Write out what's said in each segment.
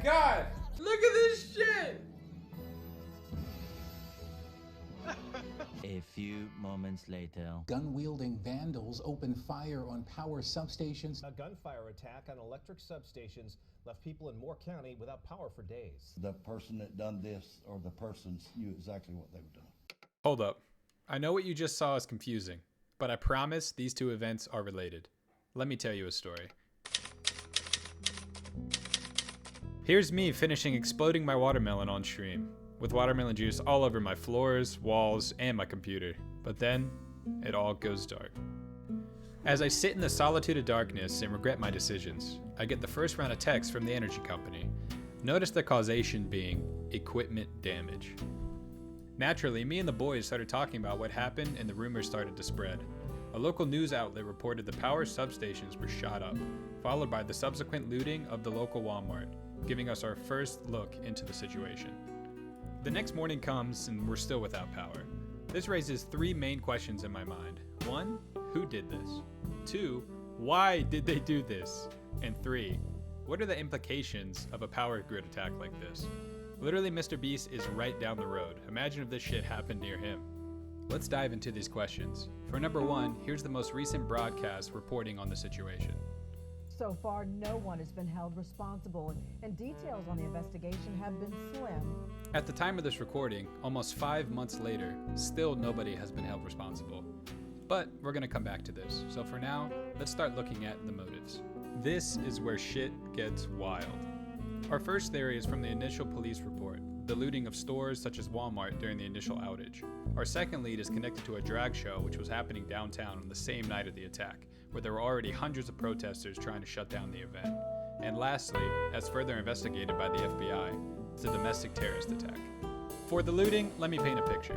god! Look at this shit! A few moments later. Gun-wielding vandals opened fire on power substations. A gunfire attack on electric substations left people in Moore County without power for days. The person that done this, or the persons, knew exactly what they were doing. Hold up. I know what you just saw is confusing, but I promise these two events are related. Let me tell you a story. Here's me finishing exploding my watermelon on stream, with watermelon juice all over my floors, walls, and my computer. But then, it all goes dark. As I sit in the solitude of darkness and regret my decisions, I get the first round of texts from the energy company. Notice the causation being equipment damage. Naturally, me and the boys started talking about what happened and the rumors started to spread. A local news outlet reported the power substations were shot up, followed by the subsequent looting of the local Walmart, giving us our first look into the situation. The next morning comes and we're still without power. This raises three main questions in my mind. 1, who did this? 2, why did they do this? And 3, what are the implications of a power grid attack like this? Literally, Mr. Beast is right down the road. Imagine if this shit happened near him. Let's dive into these questions. For number 1, here's the most recent broadcast reporting on the situation. So far, no one has been held responsible, and details on the investigation have been slim. At the time of this recording, almost 5 months later, still nobody has been held responsible. But we're gonna come back to this. So for now, let's start looking at the motives. This is where shit gets wild. Our first theory is from the initial police report, the looting of stores such as Walmart during the initial outage. Our second lead is connected to a drag show which was happening downtown on the same night of the attack, where there were already hundreds of protesters trying to shut down the event. And lastly, as further investigated by the FBI, it's a domestic terrorist attack. For the looting, let me paint a picture.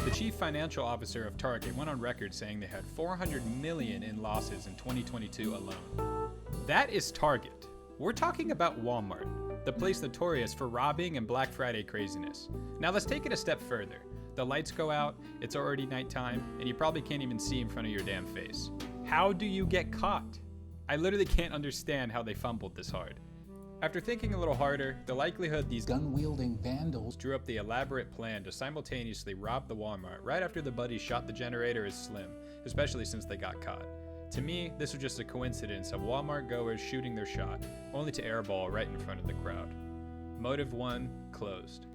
The chief financial officer of Target went on record saying they had $400 million in losses in 2022 alone. That is Target. We're talking about Walmart, the place notorious for robbing and Black Friday craziness. Now let's take it a step further. The lights go out, it's already nighttime, and you probably can't even see in front of your damn face. How do you get caught? I literally can't understand how they fumbled this hard. After thinking a little harder, the likelihood these Gun-wielding vandals drew up the elaborate plan to simultaneously rob the Walmart right after the buddies shot the generator is slim, especially since they got caught. To me, this was just a coincidence of Walmart goers shooting their shot, only to airball right in front of the crowd. Motive 1 closed.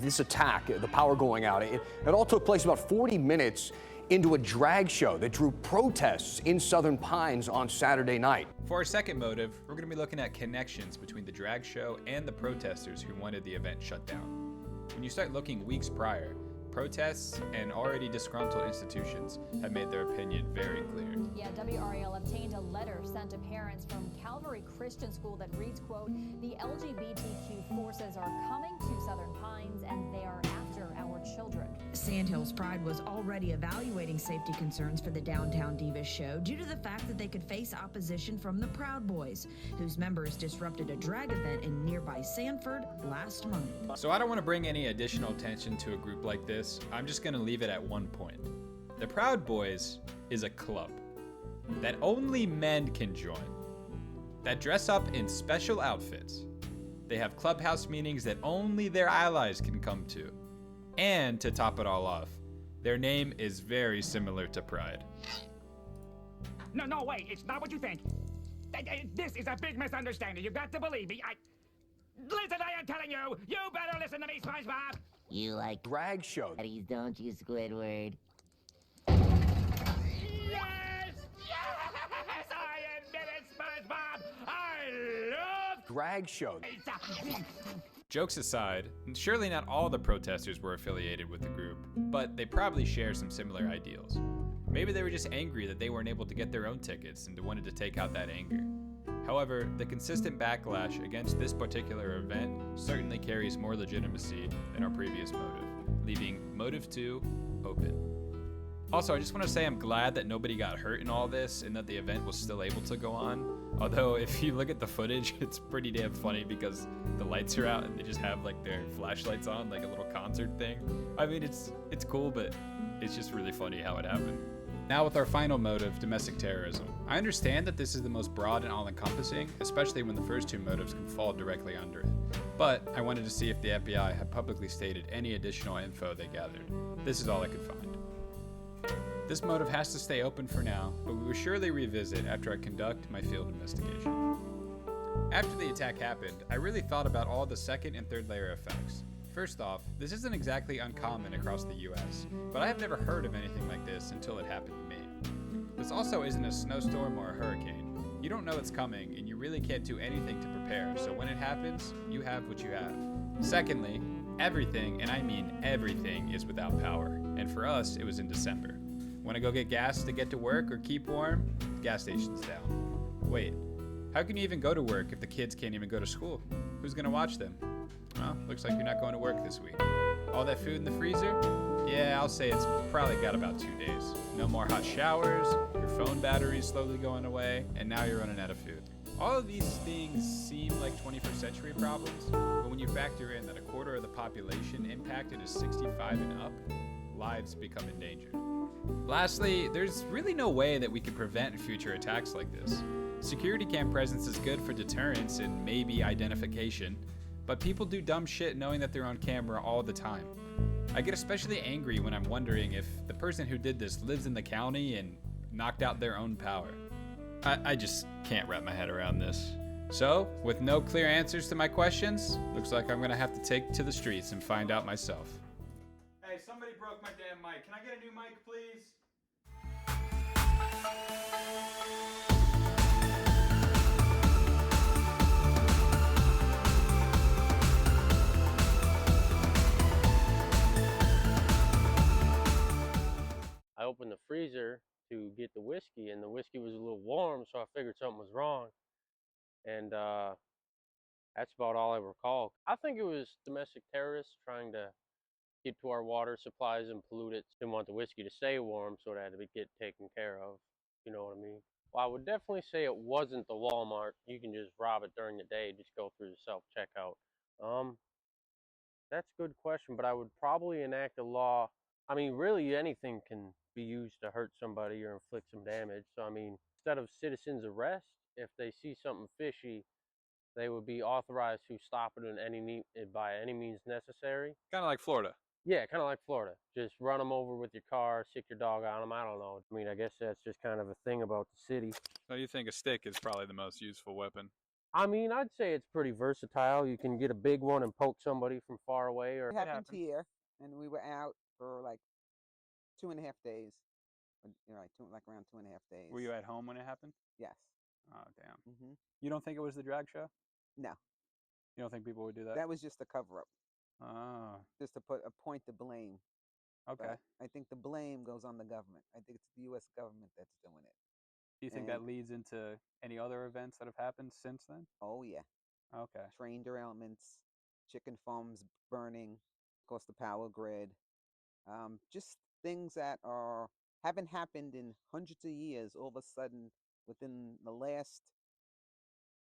This attack, the power going out, it all took place about 40 minutes into a drag show that drew protests in Southern Pines on Saturday night. For our second motive, we're going to be looking at connections between the drag show and the protesters who wanted the event shut down. When you start looking weeks prior, protests and already disgruntled institutions have made their opinion very clear. Yeah, WRAL obtained a letter sent to parents from Calvary Christian School that reads, quote, "The LGBTQ forces are coming to Southern Pines and they are after our children." Sandhills Pride was already evaluating safety concerns for the Downtown Divas show due to the fact that they could face opposition from the Proud Boys, whose members disrupted a drag event in nearby Sanford last month. So I don't want to bring any additional attention to a group like this. I'm just going to leave it at one point. The Proud Boys is a club that only men can join, that dress up in special outfits. They have clubhouse meetings that only their allies can come to. And to top it all off, their name is very similar to Pride. No, wait, it's not what you think. This is a big misunderstanding. You've got to believe me. Listen, I am telling you, you better listen to me, SpongeBob. You like drag show. Please don't you, Squidward. Yes! Yes! I admit it, SpongeBob! I love Drag show. Jokes aside, surely not all the protesters were affiliated with the group, but they probably share some similar ideals. Maybe they were just angry that they weren't able to get their own tickets and wanted to take out that anger. However, the consistent backlash against this particular event certainly carries more legitimacy than our previous motive, leaving motive 2 open. Also, I just want to say I'm glad that nobody got hurt in all this and that the event was still able to go on. Although, if you look at the footage, it's pretty damn funny because the lights are out and they just have like their flashlights on, like a little concert thing. I mean, it's cool, but it's just really funny how it happened. Now with our final motive, domestic terrorism. I understand that this is the most broad and all-encompassing, especially when the first two motives can fall directly under it. But I wanted to see if the FBI had publicly stated any additional info they gathered. This is all I could find. This motive has to stay open for now, but we will surely revisit after I conduct my field investigation. After the attack happened, I really thought about all the second and third layer effects. First off, this isn't exactly uncommon across the US, but I have never heard of anything like this until it happened to me. This also isn't a snowstorm or a hurricane. You don't know it's coming, and you really can't do anything to prepare, so when it happens, you have what you have. Secondly, everything, and I mean everything, is without power, and for us, it was in December. Want to go get gas to get to work or keep warm? The gas station's down. Wait, how can you even go to work if the kids can't even go to school? Who's gonna watch them? Well, looks like you're not going to work this week. All that food in the freezer? Yeah, I'll say it's probably got about 2 days. No more hot showers, your phone battery's slowly going away, and now you're running out of food. All of these things seem like 21st century problems, but when you factor in that a quarter of the population impacted is 65 and up, lives become endangered. Lastly, there's really no way that we could prevent future attacks like this. Security cam presence is good for deterrence and maybe identification, but people do dumb shit knowing that they're on camera all the time. I get especially angry when I'm wondering if the person who did this lives in the county and knocked out their own power. I just can't wrap my head around this. So, with no clear answers to my questions, looks like I'm gonna have to take to the streets and find out myself. Hey, somebody broke my damn mic. Can I get a new mic, please? I opened the freezer to get the whiskey, and the whiskey was a little warm, so I figured something was wrong. And that's about all I recall. I think it was domestic terrorists trying to get to our water supplies and pollute it. Didn't want the whiskey to stay warm, so it had to get taken care of. You know what I mean? Well, I would definitely say it wasn't the Walmart. You can just rob it during the day, just go through the self-checkout. That's a good question, but I would probably enact a law. I mean, really anything can be used to hurt somebody or inflict some damage. So, I mean, instead of citizens arrest, if they see something fishy, they would be authorized to stop it by any means necessary. Kind of like Florida. Yeah, kind of like Florida. Just run them over with your car, sick your dog on them. I don't know. I mean, I guess that's just kind of a thing about the city. So you think a stick is probably the most useful weapon? I mean, I'd say it's pretty versatile. You can get a big one and poke somebody from far away. Or It happened here, and we were out for like 2.5 days. Like around 2.5 days. Were you at home when it happened? Yes. Oh, damn. You don't think it was the drag show? No. You don't think people would do that? That was just a cover-up. Oh. Just to point the blame. Okay. But I think the blame goes on the government. I think it's the U.S. government that's doing it. Do you think that leads into any other events that have happened since then? Oh, yeah. Okay. Train derailments, chicken farms burning, of course, the power grid. Just things that haven't happened in hundreds of years. All of a sudden, within the last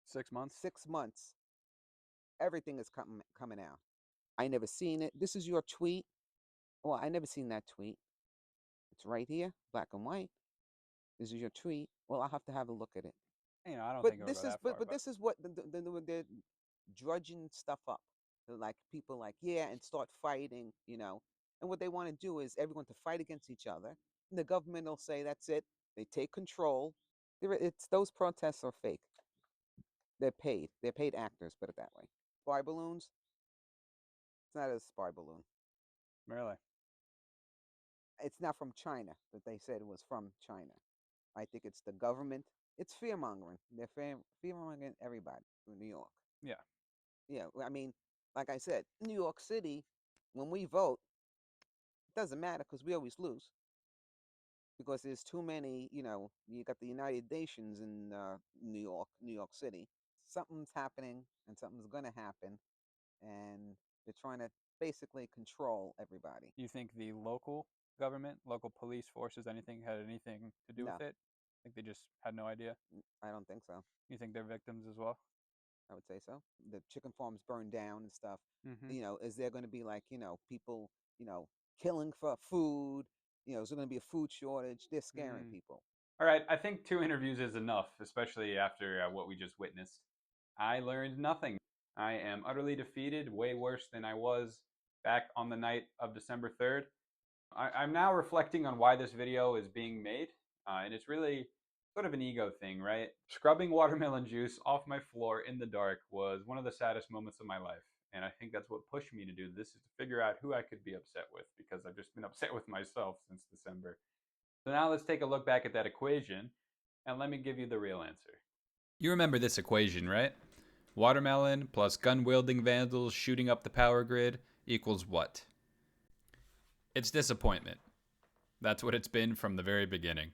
6 months? 6 months, everything is coming out. I never seen it. This is your tweet. Well, I never seen that tweet. It's right here, black and white. This is your tweet. Well, I'll have to have a look at it. You know, I don't think it would go that far. But this is what they're drudging stuff up. They're like people like, yeah, and start fighting, And what they want to do is everyone to fight against each other. And the government will say, that's it. They take control. Those protests are fake. They're paid. They're paid actors, put it that way. Spy balloons? It's not a spy balloon. Really? It's not from China, but they said it was from China. I think it's the government. It's fear-mongering. They're fear-mongering everybody in New York. Yeah. Yeah, I mean, like I said, New York City, when we vote, it doesn't matter because we always lose. Because there's too many, you got the United Nations in New York City. Something's happening and something's going to happen. And they're trying to basically control everybody. You think the local government, local police forces, anything had anything to do with it? I think they just had no idea? I don't think so. You think they're victims as well? I would say so. The chicken farms burned down and stuff. Mm-hmm. Is there going to be like, people, killing for food? is there going to be a food shortage? They're scaring Mm. people. All right, I think 2 interviews is enough, especially after what we just witnessed. I learned nothing. I am utterly defeated, way worse than I was back on the night of December 3rd. I'm now reflecting on why this video is being made, and it's really sort of an ego thing, right? Scrubbing watermelon juice off my floor in the dark was one of the saddest moments of my life, and I think that's what pushed me to do this, is to figure out who I could be upset with, because I've just been upset with myself since December. So now let's take a look back at that equation, and let me give you the real answer. You remember this equation, right? Watermelon plus gun-wielding vandals shooting up the power grid equals what? It's disappointment. That's what it's been from the very beginning.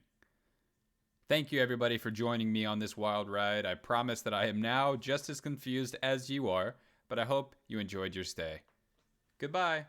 Thank you everybody for joining me on this wild ride. I promise that I am now just as confused as you are, but I hope you enjoyed your stay. Goodbye.